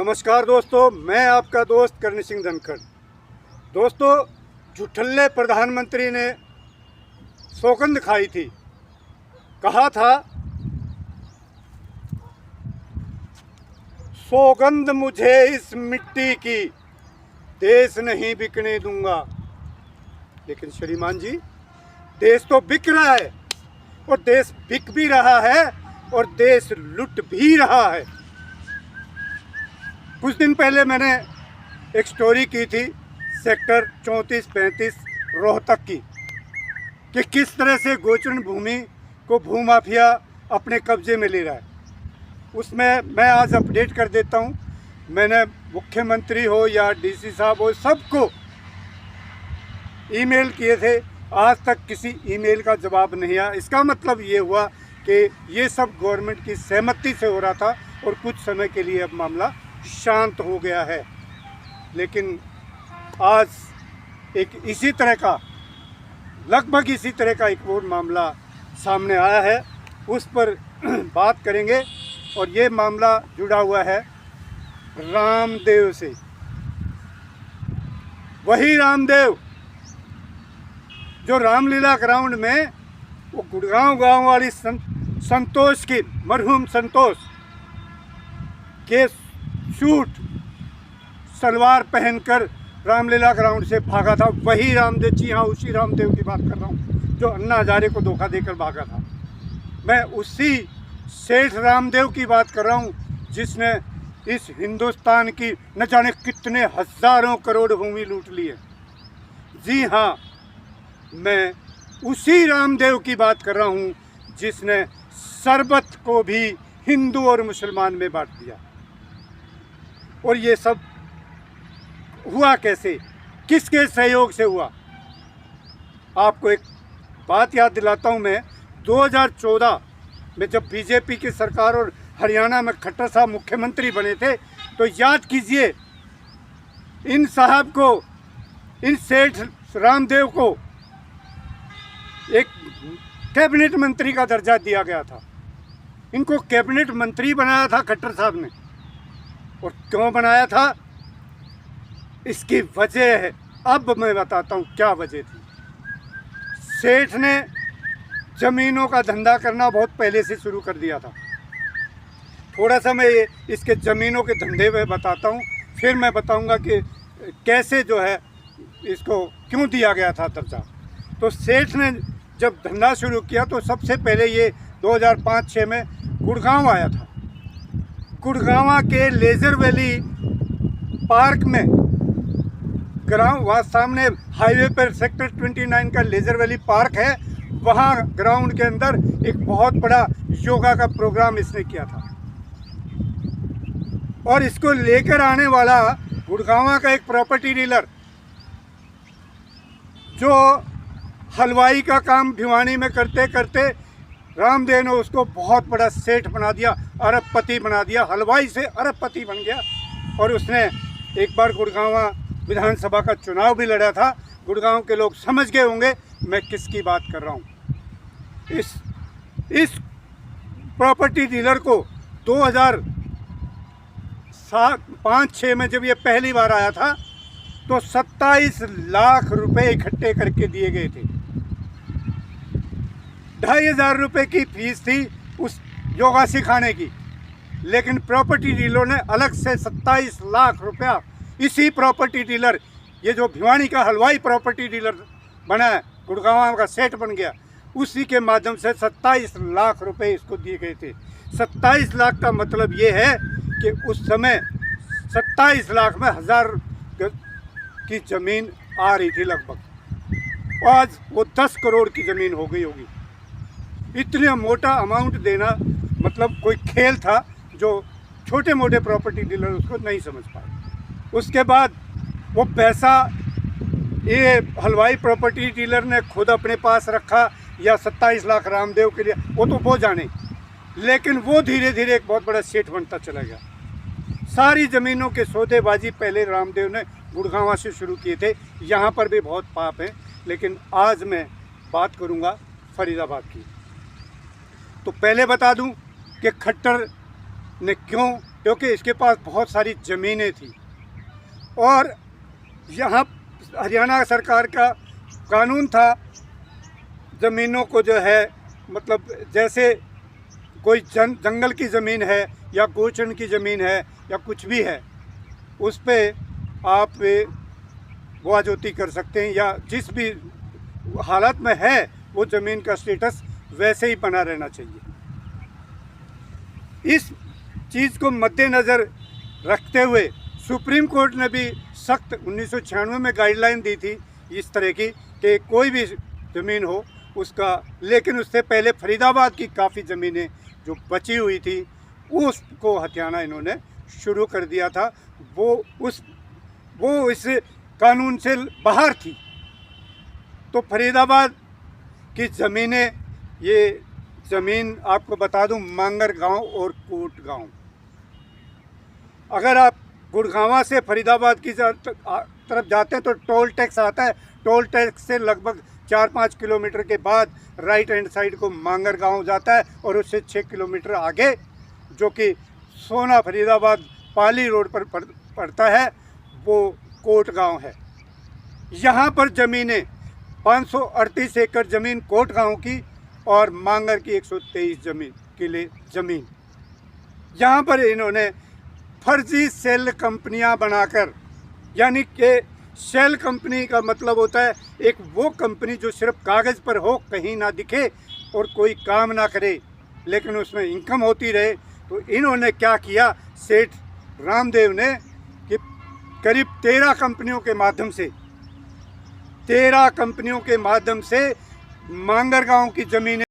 नमस्कार दोस्तों, मैं आपका दोस्त करणी सिंह धनखड़। दोस्तों, जुठल्ले प्रधानमंत्री ने सौगंध खाई थी, कहा था सौगंध मुझे इस मिट्टी की, देश नहीं बिकने दूंगा। लेकिन श्रीमान जी, देश तो बिक रहा है और देश बिक भी रहा है और देश लुट भी रहा है। कुछ दिन पहले मैंने एक स्टोरी की थी सेक्टर 34-35 रोहतक की, कि किस तरह से गोचरण भूमि को भूमाफिया अपने कब्जे में ले रहा है। उसमें मैं आज अपडेट कर देता हूँ। मैंने मुख्यमंत्री हो या डीसी साहब हो, सबको ईमेल किए थे, आज तक किसी ईमेल का जवाब नहीं आया। इसका मतलब ये हुआ कि ये सब गवर्नमेंट की सहमति से हो रहा था और कुछ समय के लिए अब मामला शांत हो गया है। लेकिन आज एक इसी तरह का, लगभग इसी तरह का एक और मामला सामने आया है, उस पर बात करेंगे। और ये मामला जुड़ा हुआ है रामदेव से। वही रामदेव जो रामलीला ग्राउंड में वो गुड़गांव गांव वाली संतोष की, मरहूम संतोष के सूट सलवार पहनकर रामलीला ग्राउंड से भागा था। वही रामदेव, जी हाँ, उसी रामदेव की बात कर रहा हूँ जो अन्ना हजारे को धोखा देकर भागा था। मैं उसी सेठ रामदेव की बात कर रहा हूँ जिसने इस हिंदुस्तान की न जाने कितने हजारों करोड़ भूमि लूट ली है। जी हाँ, मैं उसी रामदेव की बात कर रहा हूँ जिसने शरबत को भी हिंदू और मुसलमान में बांट दिया। और ये सब हुआ कैसे, किसके सहयोग से हुआ? आपको एक बात याद दिलाता हूँ। मैं 2014 में जब बीजेपी की सरकार और हरियाणा में खट्टर साहब मुख्यमंत्री बने थे, तो याद कीजिए, इन साहब को, इन सेठ रामदेव को एक कैबिनेट मंत्री का दर्जा दिया गया था। इनको कैबिनेट मंत्री बनाया था खट्टर साहब ने। और क्यों बनाया था, इसकी वजह है, अब मैं बताता हूँ क्या वजह थी। सेठ ने जमीनों का धंधा करना बहुत पहले से शुरू कर दिया था। थोड़ा सा मैं इसके ज़मीनों के धंधे में बताता हूँ, फिर मैं बताऊँगा कि कैसे जो है इसको क्यों दिया गया था दर्जा। तो सेठ ने जब धंधा शुरू किया तो सबसे पहले ये 2005-06 में गुड़गांव आया था। गुड़गांव के लेज़र वैली पार्क में, ग्राउंड वहाँ सामने हाईवे पर सेक्टर 29 का लेज़र वैली पार्क है, वहाँ ग्राउंड के अंदर एक बहुत बड़ा योगा का प्रोग्राम इसने किया था। और इसको लेकर आने वाला गुड़गांव का एक प्रॉपर्टी डीलर, जो हलवाई का काम भिवानी में करते करते रामदेव ने उसको बहुत बड़ा सेठ बना दिया, अरबपति बना दिया। हलवाई से अरबपति बन गया। और उसने एक बार गुड़गांव विधानसभा का चुनाव भी लड़ा था। गुड़गांव के लोग समझ गए होंगे मैं किसकी बात कर रहा हूँ। इस प्रॉपर्टी डीलर को 2005-06 में जब ये पहली बार आया था तो 27 लाख रुपए इकट्ठे करके दिए गए थे। 2,500 रुपये की फीस थी उस योगा सिखाने की, लेकिन प्रॉपर्टी डीलर ने अलग से 27 लाख रुपया, इसी प्रॉपर्टी डीलर, ये जो भिवानी का हलवाई प्रॉपर्टी डीलर बना है, गुड़गांव का सेठ बन गया, उसी के माध्यम से 27 लाख रुपए इसको दिए गए थे। 27 लाख का मतलब ये है कि उस समय 27 लाख में 1000 की ज़मीन आ रही थी लगभग। आज वो 10 करोड़ की ज़मीन हो गई होगी। इतने मोटा अमाउंट देना मतलब कोई खेल था जो छोटे मोटे प्रॉपर्टी डीलर उसको नहीं समझ पाए। उसके बाद वो पैसा ये हलवाई प्रॉपर्टी डीलर ने खुद अपने पास रखा या 27 लाख रामदेव के लिए, वो जाने। लेकिन वो धीरे धीरे एक बहुत बड़ा सेठ बनता चला गया। सारी ज़मीनों के सौदेबाजी पहले रामदेव ने गुड़गांव से शुरू किए थे। यहाँ पर भी बहुत पाप हैं, लेकिन आज मैं बात करूँगा फरीदाबाद की। तो पहले बता दूं कि खट्टर ने क्यों क्योंकि इसके पास बहुत सारी ज़मीनें थी। और यहाँ हरियाणा सरकार का कानून था, ज़मीनों को जो है मतलब जैसे कोई जंगल की ज़मीन है या गोचरण की ज़मीन है या कुछ भी है, उस पे आप बुआ जोती कर सकते हैं, या जिस भी हालत में है वो ज़मीन का स्टेटस वैसे ही बना रहना चाहिए। इस चीज़ को मद्देनज़र रखते हुए सुप्रीम कोर्ट ने भी सख्त 1996 में गाइडलाइन दी थी इस तरह की कि कोई भी ज़मीन हो उसका, लेकिन उससे पहले फरीदाबाद की काफ़ी ज़मीनें जो बची हुई थी उसको हथियाना इन्होंने शुरू कर दिया था। वो इस कानून से बाहर थी। तो फरीदाबाद की ज़मीनें, ये ज़मीन आपको बता दूं, मांगर गांव और कोट गांव। अगर आप गुड़गांवा से फरीदाबाद की तरफ जाते हैं तो टोल टैक्स आता है। टोल टैक्स से लगभग 4-5 किलोमीटर के बाद राइट हैंड साइड को मांगर गांव जाता है, और उससे 6 किलोमीटर आगे जो कि सोना फरीदाबाद पाली रोड पर पड़ता है वो कोट गांव है। यहाँ पर ज़मीनें 538 एकड़ ज़मीन कोट गांव की और मांगर की 123 किले ज़मीन। यहाँ पर इन्होंने फर्जी सेल कंपनियाँ बनाकर, यानी कि सेल कंपनी का मतलब होता है एक वो कंपनी जो सिर्फ कागज़ पर हो, कहीं ना दिखे और कोई काम ना करे, लेकिन उसमें इनकम होती रहे। तो इन्होंने क्या किया, सेठ रामदेव ने, कि करीब 13 कंपनियों के माध्यम से मांगर गांव की ज़मीनें